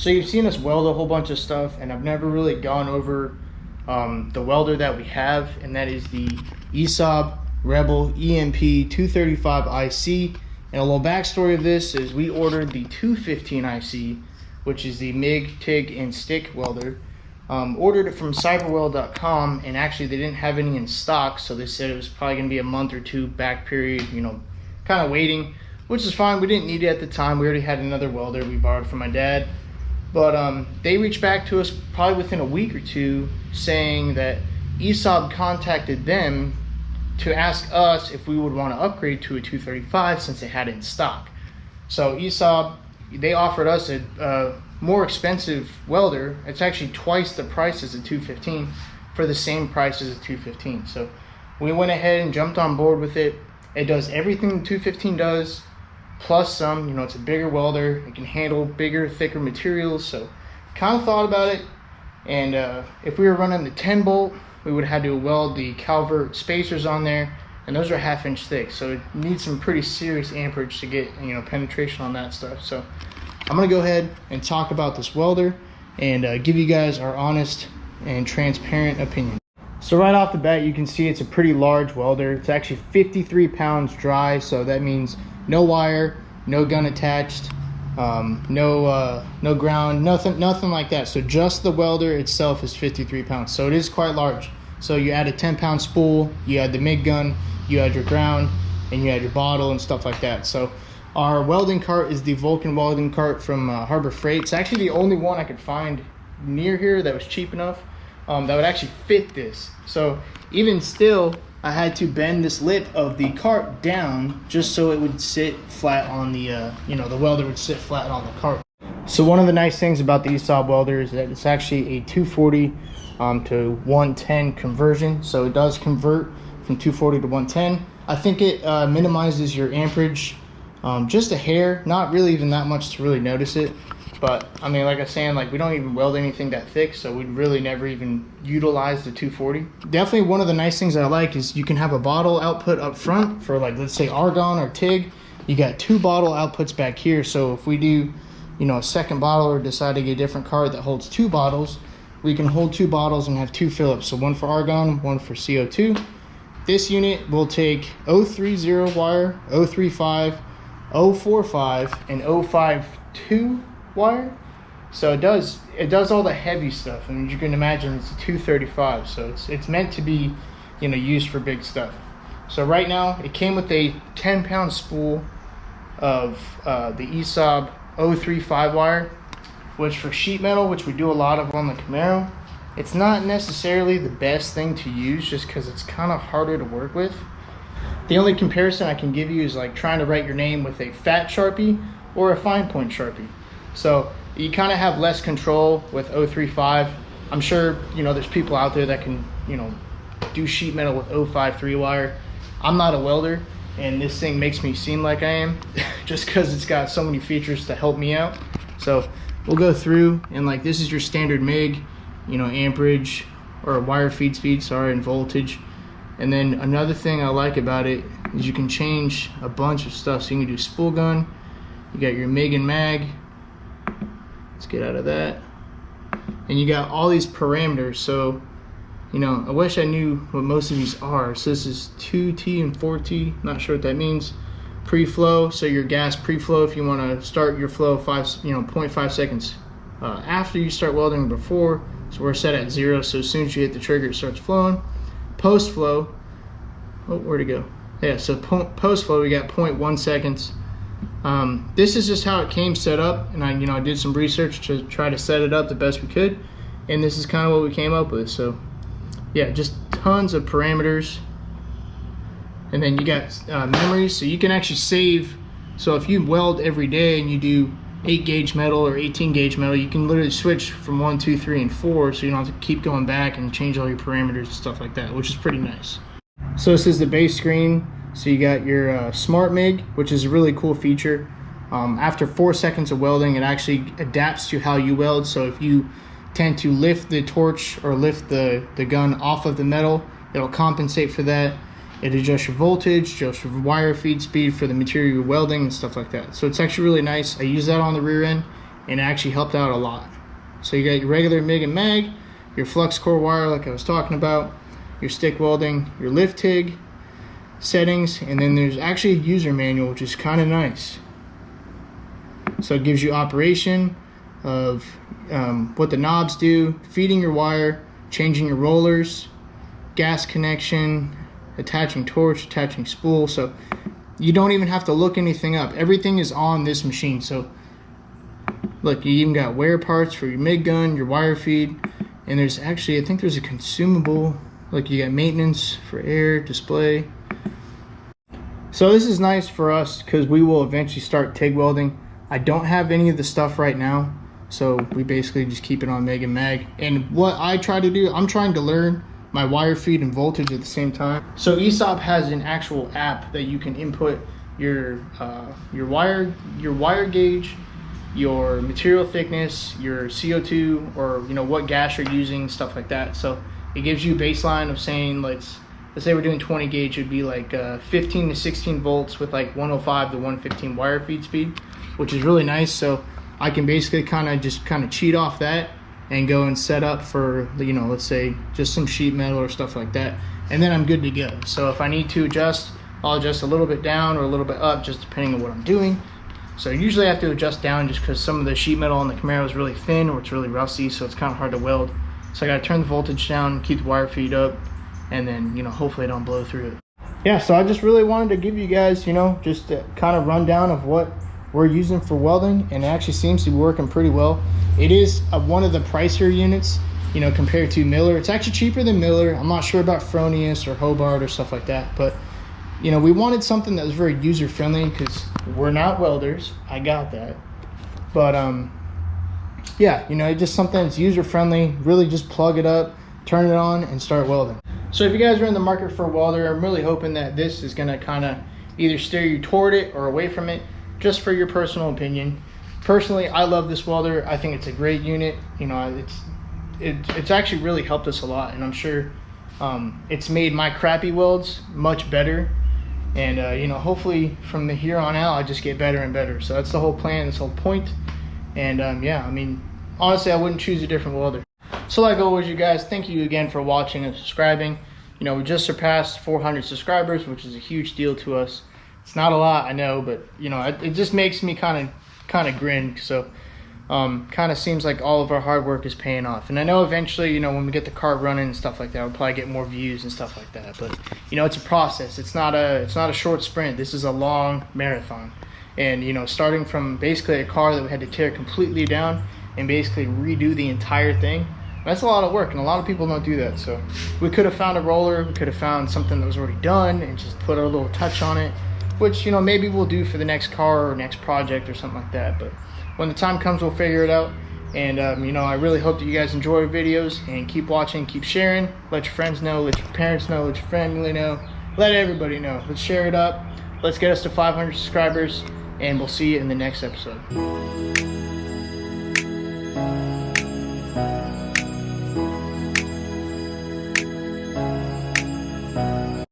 So you've seen us weld a whole bunch of stuff, and I've never really gone over the welder that we have, and that is the ESAB Rebel EMP 235 IC. And a little backstory of this is we ordered the 215 IC, which is the MIG, TIG, and stick welder. Ordered it from cyberweld.com, and actually they didn't have any in stock, so they said it was probably going to be a month or two back period, you know, kind of waiting, which is fine. We didn't need it at the time. We already had another welder we borrowed from my dad. But they reached back to us probably within a week or two saying that ESAB contacted them to ask us if we would want to upgrade to a 235 since they had it in stock. So ESAB, they offered us a more expensive welder. It's actually twice the price as a 215 for the same price as a 215. So we went ahead and jumped on board with it. It does everything the 215 does, plus some. You know, it's a bigger welder. It can handle bigger, thicker materials. So kind of thought about it. And if we were running the 10 bolt, we would have had to weld the Calvert spacers on there, and those are 1/2 inch thick. So it needs some pretty serious amperage to get, you know, penetration on that stuff. So I'm gonna go ahead and talk about this welder and give you guys our honest and transparent opinion. So right off the bat, you can see it's a pretty large welder. It's actually 53 pounds dry, so that means no wire, no gun attached, no ground, nothing like that. So just the welder itself is 53 pounds, so it is quite large. So you add a 10-pound spool, you add the MIG gun, you add your ground, and you add your bottle and stuff like that. So our welding cart is the Vulcan welding cart from Harbor Freight. It's actually the only one I could find near here that was cheap enough that would actually fit this. So even still, I had to bend this lip of the cart down just so it would sit flat on the, you know, the welder would sit flat on the cart. So one of the nice things about the ESAB welder is that it's actually a 240 to 110 conversion. So it does convert from 240 to 110. I think it minimizes your amperage just a hair, not really even that much to really notice it. But I mean, like I was saying, like we don't even weld anything that thick, so we'd really never even utilize the 240. Definitely one of the nice things I like is you can have a bottle output up front for, like, let's say argon or TIG. You got 2 bottle outputs back here, so if we do, you know, a second bottle or decide to get a different cart that holds 2 bottles, we can hold 2 bottles and have 2 fill-ups. So one for argon, one for CO2. This unit will take 030 wire, 035, 045, and 052 wire. So it does all the heavy stuff. I mean, you can imagine it's a 235, so it's meant to be, you know, used for big stuff. So right now it came with a 10-pound spool of the ESAB 035 wire, which for sheet metal, which we do a lot of on the Camaro, it's not necessarily the best thing to use just because it's kind of harder to work with. The only comparison I can give you is like trying to write your name with a fat Sharpie or a fine point Sharpie. So you kind of have less control with 035. I'm sure, you know, there's people out there that can, you know, do sheet metal with 053 wire. I'm not a welder, and this thing makes me seem like I am just because it's got so many features to help me out. So we'll go through, and like this is your standard MIG, you know, amperage or wire feed speed, sorry, and voltage. And then another thing I like about it is you can change a bunch of stuff. So you can do spool gun, you got your MIG and mag. Let's get out of that. And you got all these parameters. So, you know, I wish I knew what most of these are. So this is 2T and 4T, not sure what that means. Pre-flow, so your gas pre-flow if you want to start your flow 0.5 seconds after you start welding before. So we're set at 0, so as soon as you hit the trigger it starts flowing. Post flow, oh, where'd it go? Yeah, so post flow we got 0.1 seconds. This is just how it came set up, and I did some research to try to set it up the best we could, and this is kind of what we came up with. So yeah, just tons of parameters. And then you got memories, so you can actually save. So if you weld every day and you do 8 gauge metal or 18 gauge metal, you can literally switch from 1, 2, 3, and 4, so you don't have to keep going back and change all your parameters and stuff like that, which is pretty nice. So this is the base screen. So you got your smart MIG, which is a really cool feature. After 4 seconds of welding, it actually adapts to how you weld. So if you tend to lift the torch or lift the gun off of the metal, it'll compensate for that. It adjusts your voltage, adjusts your wire feed speed for the material you're welding and stuff like that. So it's actually really nice. I use that on the rear end, and it actually helped out a lot. So you got your regular MIG and mag, your flux core wire like I was talking about, your stick welding, your lift TIG settings, and then there's actually a user manual, which is kind of nice. So it gives you operation of what the knobs do, feeding your wire, changing your rollers, gas connection, attaching torch, attaching spool. So you don't even have to look anything up. Everything is on this machine. So look, you even got wear parts for your MIG gun, your wire feed, and there's actually, I think there's a consumable, like you got maintenance for air, display. So this is nice for us because we will eventually start TIG welding. I don't have any of the stuff right now, so we basically just keep it on MIG and mag. And what I try to do, I'm trying to learn my wire feed and voltage at the same time. So ESAB has an actual app that you can input your wire gauge, your material thickness, your CO2, or what gas you're using, stuff like that. So it gives you a baseline of saying, let's say we're doing 20 gauge, it'd be like 15 to 16 volts with like 105 to 115 wire feed speed, which is really nice. So I can basically kind of cheat off that and go and set up for, let's say just some sheet metal or stuff like that, and then I'm good to go. So if I need to adjust, I'll adjust a little bit down or a little bit up, just depending on what I'm doing. So usually I have to adjust down just because some of the sheet metal on the Camaro is really thin or it's really rusty, so it's kind of hard to weld. So I gotta turn the voltage down, keep the wire feed up, and then hopefully I don't blow through it. Yeah, so I just really wanted to give you guys just a kind of rundown of what we're using for welding, and it actually seems to be working pretty well. It is one of the pricier units, compared to Miller. It's actually cheaper than Miller. I'm not sure about Fronius or Hobart or stuff like that, but we wanted something that was very user friendly because we're not welders. I got that, but yeah, just something that's user friendly. Really just plug it up, turn it on, and start welding. So if you guys are in the market for a welder, I'm really hoping that this is going to kind of either steer you toward it or away from it, just for your personal opinion. Personally, I love this welder. I think it's a great unit. It's actually really helped us a lot, and I'm sure it's made my crappy welds much better. And hopefully from here on out I just get better and better. So that's the whole plan, this whole point. And yeah, I mean, honestly, I wouldn't choose a different welder. So like always, you guys, thank you again for watching and subscribing. We just surpassed 400 subscribers, which is a huge deal to us. It's not a lot, I know, but it just makes me kind of grin. So kind of seems like all of our hard work is paying off. And I know eventually, when we get the car running and stuff like that, we'll probably get more views and stuff like that. But it's a process. It's not a short sprint. This is a long marathon. And starting from basically a car that we had to tear completely down and basically redo the entire thing, that's a lot of work, and a lot of people don't do that. So we could have found a roller, we could have found something that was already done and just put a little touch on it, which maybe we'll do for the next car or next project or something like that. But when the time comes, we'll figure it out. And I really hope that you guys enjoy our videos, and keep watching, keep sharing. Let your friends know, let your parents know, let your family know, let everybody know. Let's share it up. Let's get us to 500 subscribers, and we'll see you in the next episode.